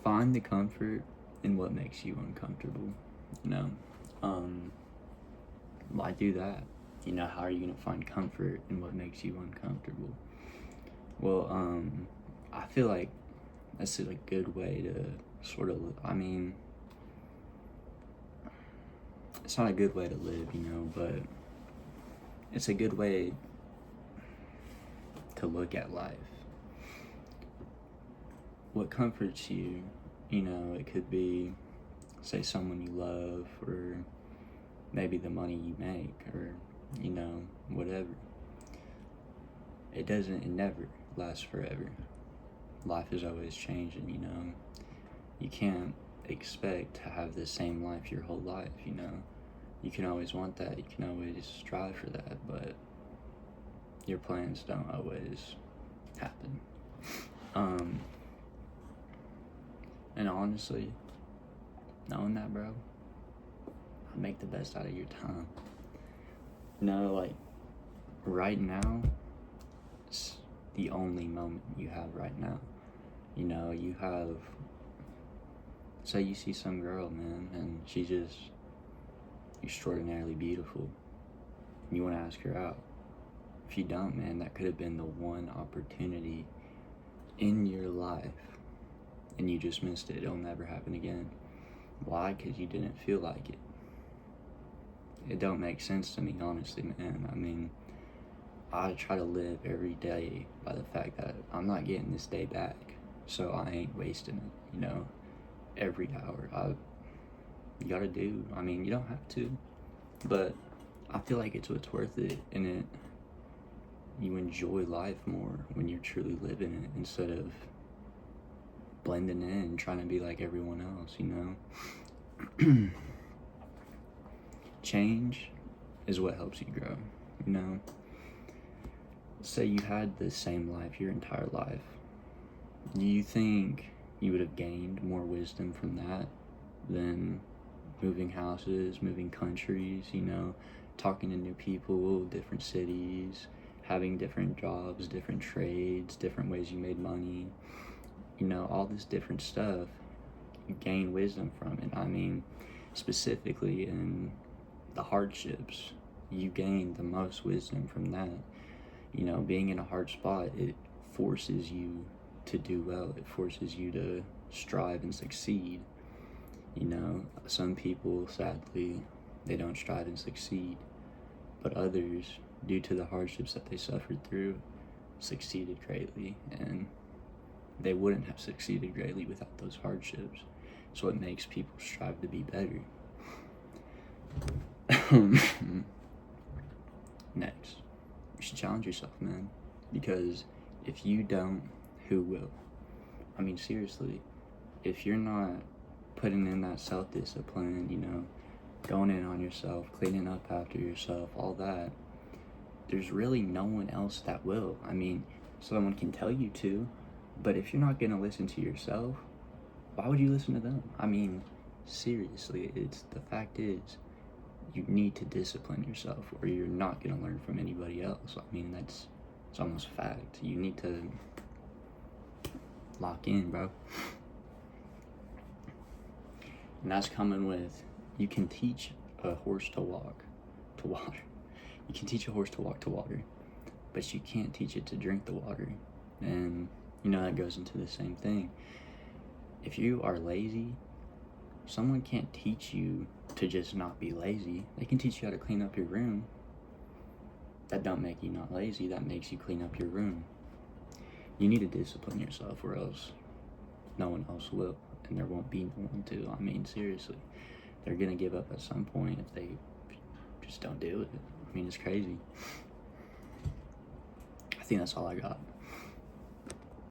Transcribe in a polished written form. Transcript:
find the comfort in what makes you uncomfortable, you know? Why do that? How are you gonna find comfort in what makes you uncomfortable? Well, I feel like that's a good way to sort of, it's not a good way to live, but it's a good way to look at life. What comforts you, it could be, say, someone you love, or maybe the money you make, or, whatever. It never lasts forever. Life is always changing, You can't expect to have the same life your whole life, You can always want that, you can always strive for that, but your plans don't always happen. And honestly, knowing that, bro, make the best out of your time. Right now, it's the only moment you have right now. You have, say you see some girl, man, and she's just extraordinarily beautiful. You want to ask her out. If you don't, man, that could have been the one opportunity in your life, and you just missed it. It'll never happen again. Why? Because you didn't feel like it. It don't make sense to me, honestly, man. I try to live every day by the fact that I'm not getting this day back, so I ain't wasting it, every hour. You gotta do, you don't have to, but I feel like it's what's worth it, and you enjoy life more when you're truly living it, instead of blending in and trying to be like everyone else, Change is what helps you grow, Say you had the same life your entire life. Do you think you would have gained more wisdom from that than moving houses, moving countries, talking to new people, different cities, having different jobs, different trades, different ways you made money, all this different stuff you gain wisdom from it. Specifically in the hardships, you gain the most wisdom from that. Being in a hard spot, it forces you to do well. It forces you to strive and succeed. Some people, sadly, they don't strive and succeed, but others, due to the hardships that they suffered through, succeeded greatly, and they wouldn't have succeeded greatly without those hardships. So it makes people strive to be better. Next, you should challenge yourself, man, because if you don't, who will? Seriously, if you're not putting in that self-discipline, going in on yourself, cleaning up after yourself, all that, there's really no one else that will. Someone can tell you to, but if you're not gonna listen to yourself, why would you listen to them? Seriously, the fact is, you need to discipline yourself, or you're not gonna learn from anybody else. It's almost a fact. You need to lock in, bro. And that's coming with, you can teach a horse to walk to water. You can teach a horse to walk to water, but you can't teach it to drink the water. And that goes into the same thing. If you are lazy, someone can't teach you to just not be lazy. They can teach you how to clean up your room. That don't make you not lazy, that makes you clean up your room. You need to discipline yourself, or else no one else will, and there won't be no one to. Seriously, they're gonna give up at some point if they just don't do it. It's crazy. I think that's all I got.